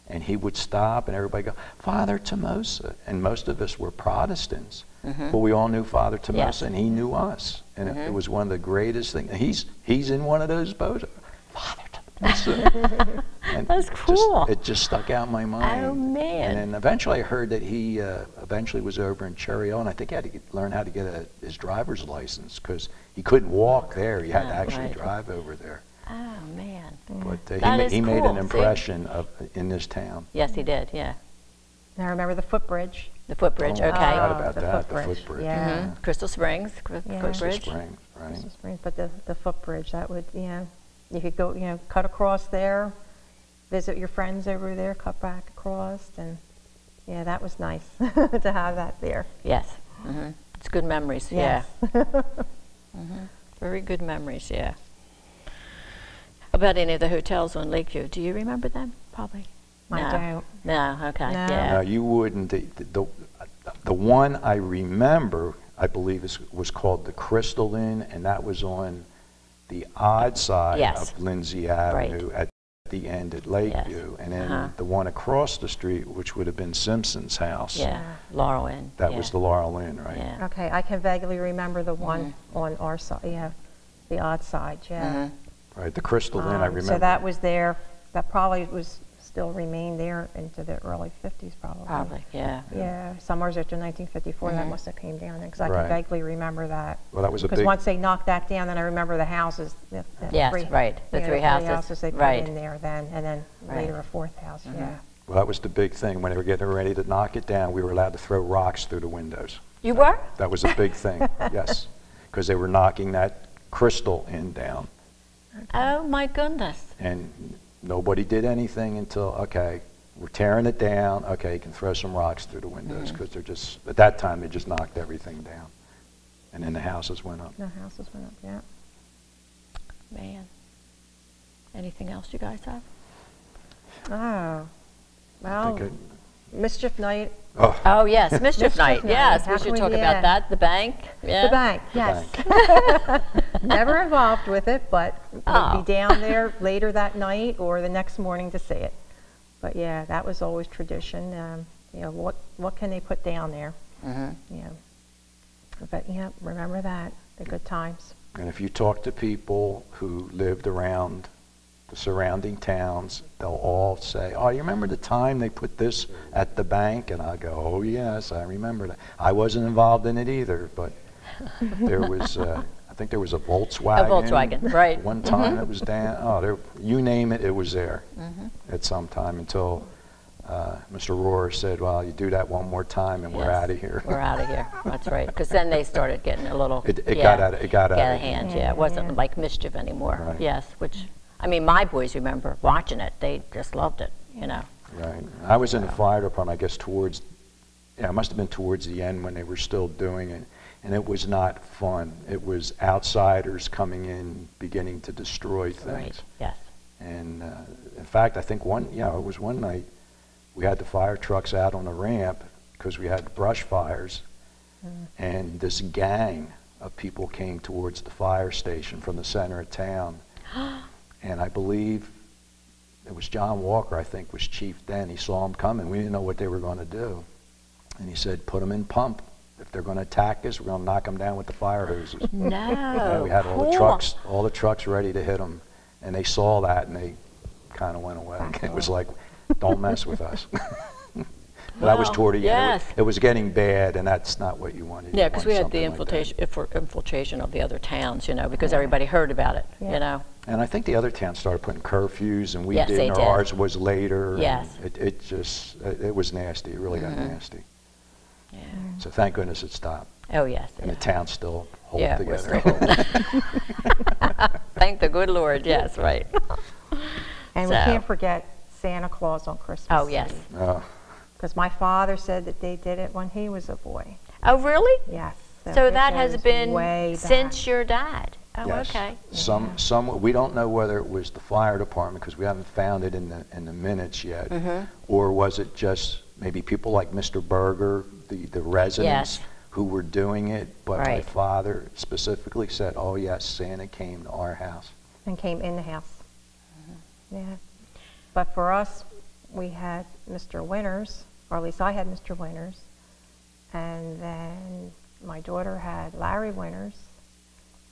[SPEAKER 3] and he would stop, and everybody go, Father Tomosa. And most of us were Protestants, but we all knew Father Tomosa,
[SPEAKER 1] Yes.
[SPEAKER 3] and he knew us. And it was one of the greatest things. He's in one of those boats. Father Tomosa. And
[SPEAKER 1] That's cool.
[SPEAKER 3] it just stuck out in my mind.
[SPEAKER 1] Oh, man.
[SPEAKER 3] And then eventually I heard that he eventually was over in Cherry Hill, and I think he had to learn how to get his driver's license because he couldn't walk there. He had to actually
[SPEAKER 1] right.
[SPEAKER 3] drive over there.
[SPEAKER 1] Oh, man.
[SPEAKER 3] But
[SPEAKER 1] That is
[SPEAKER 3] he made
[SPEAKER 1] cool.
[SPEAKER 3] an
[SPEAKER 1] See?
[SPEAKER 3] impression in this town.
[SPEAKER 1] Yes, he did, yeah.
[SPEAKER 2] And I remember the footbridge.
[SPEAKER 1] The footbridge,
[SPEAKER 3] Oh, I
[SPEAKER 1] okay.
[SPEAKER 3] forgot
[SPEAKER 2] Oh,
[SPEAKER 3] about
[SPEAKER 2] the
[SPEAKER 3] that, the
[SPEAKER 2] footbridge.
[SPEAKER 3] footbridge.
[SPEAKER 2] Yeah.
[SPEAKER 1] Crystal Springs,
[SPEAKER 2] Yeah.
[SPEAKER 3] Crystal
[SPEAKER 1] footbridge.
[SPEAKER 3] Springs, right?
[SPEAKER 2] Crystal Springs, but the footbridge, that would, you could go, cut across there, visit your friends over there, cut back across, and yeah, that was nice to have that there.
[SPEAKER 1] Yes. It's good memories,
[SPEAKER 2] Yes.
[SPEAKER 1] yeah. Very good memories, yeah. About any of the hotels on Lakeview, do you remember them? Probably.
[SPEAKER 2] I
[SPEAKER 1] No.
[SPEAKER 2] don't.
[SPEAKER 1] No, okay,
[SPEAKER 2] No.
[SPEAKER 3] No,
[SPEAKER 1] yeah.
[SPEAKER 3] you wouldn't. The one I remember, I believe, was called the Crystal Inn, and that was on the odd side
[SPEAKER 1] Yes.
[SPEAKER 3] of Lindsay Avenue at the end at Lakeview, and then the one across the street, which would have been Simpson's house.
[SPEAKER 1] Yeah, Laurel Inn.
[SPEAKER 3] That was the Laurel Inn, right?
[SPEAKER 1] Yeah.
[SPEAKER 2] Okay, I can vaguely remember the one on our side, the odd side, yeah.
[SPEAKER 3] Right, the Crystal Inn, I remember.
[SPEAKER 2] So that was there, that probably was still remained there into the early 50s probably.
[SPEAKER 1] Probably, yeah.
[SPEAKER 2] Yeah, somewhere after 1954 that must have came down, because I can
[SPEAKER 3] Right.
[SPEAKER 2] vaguely remember that.
[SPEAKER 3] Well, that was a
[SPEAKER 2] Because
[SPEAKER 3] big...
[SPEAKER 2] once they knocked that down, then I remember the houses. The
[SPEAKER 1] Yes,
[SPEAKER 2] three,
[SPEAKER 1] right, the
[SPEAKER 2] yeah,
[SPEAKER 1] three houses.
[SPEAKER 2] they put
[SPEAKER 1] right.
[SPEAKER 2] in there then, and then later a fourth house, yeah.
[SPEAKER 3] Well, that was the big thing. When they were getting ready to knock it down, we were allowed to throw rocks through the windows.
[SPEAKER 1] You were?
[SPEAKER 3] That was a big thing, yes, because they were knocking that Crystal Inn down.
[SPEAKER 1] Oh, my goodness.
[SPEAKER 3] And nobody did anything until, okay, we're tearing it down. Okay, you can throw some rocks through the windows, because they're just, at that time, they just knocked everything down. And then the houses went up.
[SPEAKER 2] The houses went up, yeah.
[SPEAKER 1] Man. Anything else you guys have?
[SPEAKER 2] Oh,
[SPEAKER 3] I
[SPEAKER 2] well,
[SPEAKER 3] think
[SPEAKER 2] Mischief Night,
[SPEAKER 1] Oh, yes, Mischief Night.
[SPEAKER 2] Night.
[SPEAKER 1] Yes,
[SPEAKER 2] How
[SPEAKER 1] we
[SPEAKER 2] can
[SPEAKER 1] should
[SPEAKER 2] we-
[SPEAKER 1] talk
[SPEAKER 2] yeah.
[SPEAKER 1] about that. The bank. Yeah.
[SPEAKER 2] the bank, yes. Never involved with it, but
[SPEAKER 1] Oh.
[SPEAKER 2] would be down there later that night or the next morning to see it. But yeah, that was always tradition. You know, what can they put down there? Yeah. But yeah, remember that, the good times.
[SPEAKER 3] And if you talk to people who lived around the surrounding towns, they'll all say, oh, you remember the time they put this at the bank? And I go, oh, yes, I remember that. I wasn't involved in it either, but there was, I think there was a Volkswagen.
[SPEAKER 1] A Volkswagen, right.
[SPEAKER 3] One time it was down. Oh, there, you name it, it was there at some time until Mr. Rohr said, well, you do that one more time and we're
[SPEAKER 1] Yes,
[SPEAKER 3] out of here.
[SPEAKER 1] We're out of here. That's right. Because then they started getting a little.
[SPEAKER 3] It
[SPEAKER 1] yeah,
[SPEAKER 3] got out of
[SPEAKER 1] hand.
[SPEAKER 2] hand.
[SPEAKER 1] Yeah, it wasn't
[SPEAKER 2] Yeah.
[SPEAKER 1] like Mischief anymore.
[SPEAKER 3] Right.
[SPEAKER 1] Yes, which, I mean, my boys remember watching it. They just loved it, you know.
[SPEAKER 3] Right. I was in the fire department, I guess, towards, yeah, it must have been towards the end when they were still doing it. And it was not fun. It was outsiders coming in, beginning to destroy things.
[SPEAKER 1] Right. Yes.
[SPEAKER 3] And in fact, I think it was one night we had the fire trucks out on the ramp because we had brush fires. And this gang of people came towards the fire station from the center of town. And I believe it was John Walker, I think, was chief then. He saw them coming. We didn't know what they were going to do. And he said, put them in pump. If they're going to attack us, we're going to knock them down with the fire hoses.
[SPEAKER 1] No.
[SPEAKER 3] Yeah, we had all the trucks ready to hit them. And they saw that and they kind of went away. It was like, don't mess with us. But that was
[SPEAKER 1] Wow.
[SPEAKER 3] toward the end.
[SPEAKER 1] Yes.
[SPEAKER 3] It was getting bad, and that's not what you wanted.
[SPEAKER 1] Yeah,
[SPEAKER 3] You
[SPEAKER 1] because
[SPEAKER 3] wanted
[SPEAKER 1] we had the
[SPEAKER 3] something like that.
[SPEAKER 1] infiltration of the other towns, you know, because everybody heard about it,
[SPEAKER 2] Yeah.
[SPEAKER 1] you know.
[SPEAKER 3] And I think the other towns started putting curfews, and we
[SPEAKER 1] Yes, they
[SPEAKER 3] didn't, or
[SPEAKER 1] did.
[SPEAKER 3] ours was later. and
[SPEAKER 1] Yes.
[SPEAKER 3] It was nasty. It really got nasty.
[SPEAKER 1] Yeah.
[SPEAKER 3] So thank goodness it stopped.
[SPEAKER 1] Oh, yes.
[SPEAKER 3] And the town still hold
[SPEAKER 1] Yeah, we're
[SPEAKER 3] together.
[SPEAKER 1] still holding. Thank the good Lord, yes, right.
[SPEAKER 2] And we
[SPEAKER 1] So-
[SPEAKER 2] can't forget Santa Claus on Christmas.
[SPEAKER 1] Oh, yes.
[SPEAKER 2] Because my father said that they did it when he was a boy.
[SPEAKER 1] Oh, really?
[SPEAKER 2] Yes.
[SPEAKER 1] So
[SPEAKER 2] it
[SPEAKER 1] that has
[SPEAKER 2] goes
[SPEAKER 1] been
[SPEAKER 2] way
[SPEAKER 1] since
[SPEAKER 2] back.
[SPEAKER 1] your dad? Oh,
[SPEAKER 3] Yes.
[SPEAKER 1] okay.
[SPEAKER 3] Some we don't know whether it was the fire department because we haven't found it in the minutes yet,
[SPEAKER 1] Mm-hmm.
[SPEAKER 3] or was it just maybe people like Mr. Berger, the residents
[SPEAKER 1] Yes.
[SPEAKER 3] who were doing it. But my
[SPEAKER 1] Right.
[SPEAKER 3] father specifically said, "Oh yes, Santa came to our house."
[SPEAKER 2] And came in the house.
[SPEAKER 1] Mm-hmm.
[SPEAKER 2] Yeah. But for us, we had Mr. Winters, or at least I had Mr. Winters, and then my daughter had Larry Winters,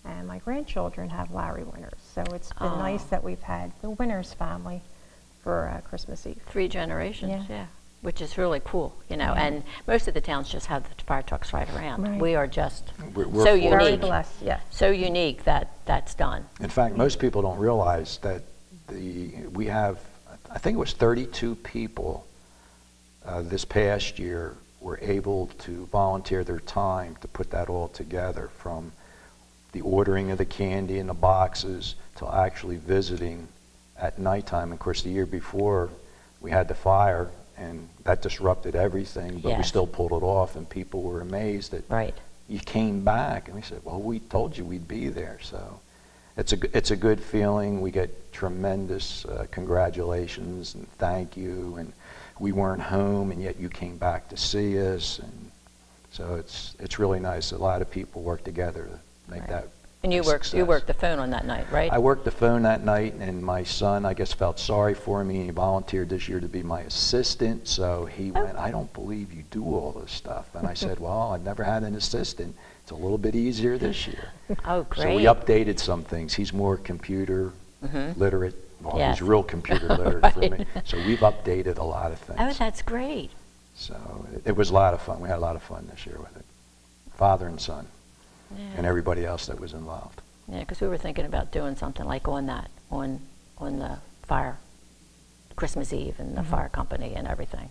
[SPEAKER 2] and my grandchildren have Larry Winters. So it's been
[SPEAKER 1] Oh.
[SPEAKER 2] nice that we've had the Winters family for Christmas Eve.
[SPEAKER 1] 3 generations,
[SPEAKER 2] Yeah.
[SPEAKER 1] yeah. Which is really cool, you know.
[SPEAKER 2] Yeah.
[SPEAKER 1] And most of the towns just have the fire trucks right around.
[SPEAKER 2] Right.
[SPEAKER 1] We are just
[SPEAKER 3] We're
[SPEAKER 1] so
[SPEAKER 3] fortunate.
[SPEAKER 1] unique.
[SPEAKER 2] Very blessed, yes.
[SPEAKER 1] So unique that that's done.
[SPEAKER 3] In fact, most people don't realize that we have, I think it was 32 people this past year were able to volunteer their time to put that all together, from the ordering of the candy in the boxes to actually visiting at nighttime. Of course, the year before we had the fire, and that disrupted everything, but we
[SPEAKER 1] Yes.
[SPEAKER 3] still pulled it off, and people were amazed that
[SPEAKER 1] Right.
[SPEAKER 3] you came back. And we said, well, we told you we'd be there. So it's a good feeling. We get tremendous congratulations and thank you, and we weren't home and yet you came back to see us. And so it's really nice. A lot of people work together to make
[SPEAKER 1] Right.
[SPEAKER 3] that
[SPEAKER 1] And you worked the phone on that night, right?
[SPEAKER 3] I worked the phone that night, and my son, I guess, felt sorry for me. He volunteered this year to be my assistant, so he went, I don't believe you do all this stuff. And I said, well, I've never had an assistant. It's a little bit easier this year.
[SPEAKER 1] Oh, great.
[SPEAKER 3] So we updated some things. He's more computer literate. Well,
[SPEAKER 1] Yes.
[SPEAKER 3] he's real computer literate
[SPEAKER 1] Right.
[SPEAKER 3] for me. So we've updated a lot of things.
[SPEAKER 1] Oh, that's great.
[SPEAKER 3] So it was a lot of fun. We had a lot of fun this year with it. Father and son, and everybody else that was involved.
[SPEAKER 1] Yeah, because we were thinking about doing something like on the fire, Christmas Eve and the fire company and everything.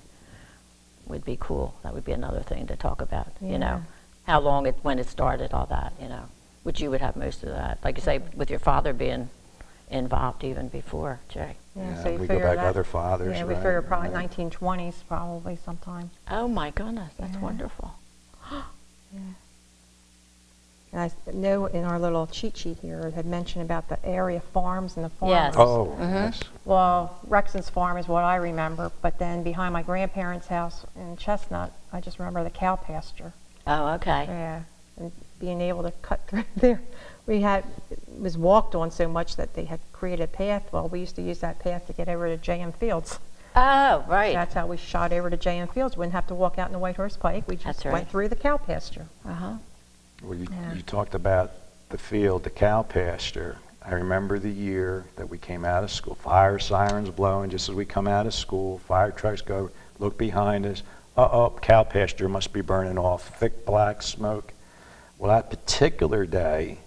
[SPEAKER 1] Would be cool. That would be another thing to talk about, you know. How long when it started, all that, you know. Which you would have most of that. Like you say, with your father being involved even before, Jay.
[SPEAKER 3] Yeah,
[SPEAKER 2] so you
[SPEAKER 3] we go
[SPEAKER 2] figure
[SPEAKER 3] back
[SPEAKER 2] that-
[SPEAKER 3] other fathers,
[SPEAKER 2] Yeah, we
[SPEAKER 3] right,
[SPEAKER 2] figure probably
[SPEAKER 3] right.
[SPEAKER 2] 1920s probably sometime.
[SPEAKER 1] Oh my goodness, that's wonderful.
[SPEAKER 2] And I know in our little cheat sheet here, it had mentioned about the area farms and the
[SPEAKER 1] Yes.
[SPEAKER 2] farmers.
[SPEAKER 3] Oh, yes.
[SPEAKER 2] Well, Rexon's farm is what I remember, but then behind my grandparents' house in Chestnut, I just remember the cow pasture.
[SPEAKER 1] Oh, okay.
[SPEAKER 2] Yeah, and being able to cut through there. It was walked on so much that they had created a path. Well, we used to use that path to get over to J.M. Fields.
[SPEAKER 1] Oh, right.
[SPEAKER 2] That's how we shot over to J.M. Fields. Wouldn't have to walk out in the White Horse Pike. We just
[SPEAKER 1] That's right.
[SPEAKER 2] went through the cow pasture.
[SPEAKER 1] Uh-huh.
[SPEAKER 3] Well, you talked about the field, the cow pasture. I remember the year that we came out of school. Fire sirens blowing just as we come out of school. Fire trucks go, look behind us. Uh-oh, cow pasture must be burning off. Thick black smoke. Well, that particular day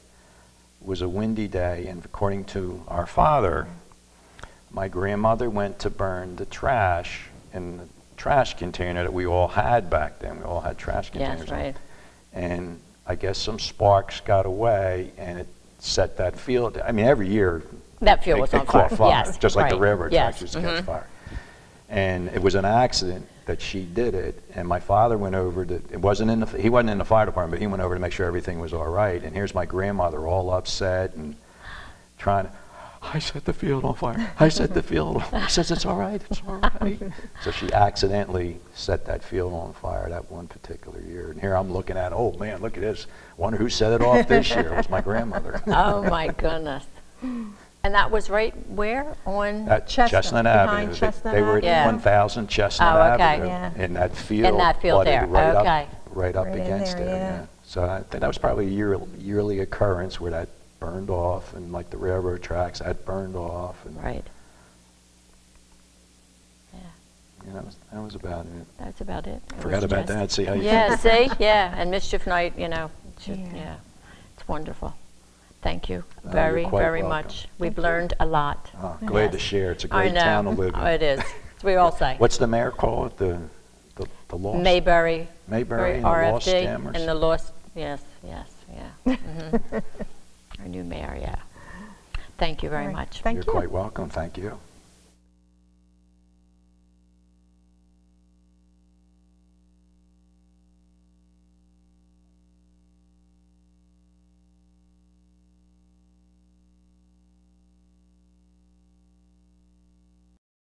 [SPEAKER 3] was a windy day, and according to our father, my grandmother went to burn the trash in the trash container that we all had back then. We all had trash containers.
[SPEAKER 1] Yes, right.
[SPEAKER 3] And I guess some sparks got away, and it set that field. I mean, every year
[SPEAKER 1] That field was
[SPEAKER 3] it
[SPEAKER 1] on
[SPEAKER 3] caught
[SPEAKER 1] fire.
[SPEAKER 3] fire,
[SPEAKER 1] Yes,
[SPEAKER 3] just like the
[SPEAKER 1] right.
[SPEAKER 3] railroad
[SPEAKER 1] Yes.
[SPEAKER 3] tracks used to catch fire. And it was an accident that she did it, and my father went over to, he wasn't in the fire department, but he went over to make sure everything was all right. And here's my grandmother all upset and trying to, I set the field on fire. I set the field on fire. He says, it's all right, it's all right. So she accidentally set that field on fire that one particular year. And here I'm looking at, oh man, look at this. Wonder who set it off this year. It was my grandmother.
[SPEAKER 1] Oh my goodness. And that was right where? On
[SPEAKER 3] At
[SPEAKER 2] behind
[SPEAKER 3] Chestnut Avenue.
[SPEAKER 2] Chestnut
[SPEAKER 3] They were
[SPEAKER 2] Avenue.
[SPEAKER 3] at
[SPEAKER 1] Yeah.
[SPEAKER 3] 1000 Chestnut
[SPEAKER 1] Oh, okay.
[SPEAKER 3] Avenue.
[SPEAKER 2] Yeah.
[SPEAKER 3] In that field.
[SPEAKER 1] In that field
[SPEAKER 3] flooded
[SPEAKER 1] there.
[SPEAKER 3] Right
[SPEAKER 1] Okay.
[SPEAKER 3] Right up
[SPEAKER 2] Right in
[SPEAKER 3] against
[SPEAKER 2] there,
[SPEAKER 3] there,
[SPEAKER 2] yeah.
[SPEAKER 3] yeah. So I think that was probably a yearly occurrence where that burned off, and like the railroad tracks, that burned off. And,
[SPEAKER 1] Right.
[SPEAKER 3] you know, that was about it.
[SPEAKER 1] That's about it. It
[SPEAKER 3] Forgot
[SPEAKER 1] was
[SPEAKER 3] about
[SPEAKER 1] just-
[SPEAKER 3] that. See how you
[SPEAKER 1] Yeah, see? Yeah, and Mischief Night, you know,
[SPEAKER 2] Yeah.
[SPEAKER 1] yeah. It's wonderful. Thank you
[SPEAKER 3] you're
[SPEAKER 1] very,
[SPEAKER 3] quite
[SPEAKER 1] very
[SPEAKER 3] welcome.
[SPEAKER 1] much. We've learned a lot.
[SPEAKER 3] Oh, glad to
[SPEAKER 1] Yes.
[SPEAKER 3] share. It's a
[SPEAKER 1] I
[SPEAKER 3] great
[SPEAKER 1] know.
[SPEAKER 3] town to live in.
[SPEAKER 1] Oh, it is. As we all say.
[SPEAKER 3] What's the mayor call it? The lost?
[SPEAKER 1] Mayberry.
[SPEAKER 3] Mayberry and the lost
[SPEAKER 1] RFD.
[SPEAKER 3] Jammers?
[SPEAKER 1] And the lost, yes, yeah. Our new mayor, yeah. Thank you very
[SPEAKER 2] All right.
[SPEAKER 1] much.
[SPEAKER 2] Thank
[SPEAKER 3] You're
[SPEAKER 2] you.
[SPEAKER 3] quite welcome. Thank you.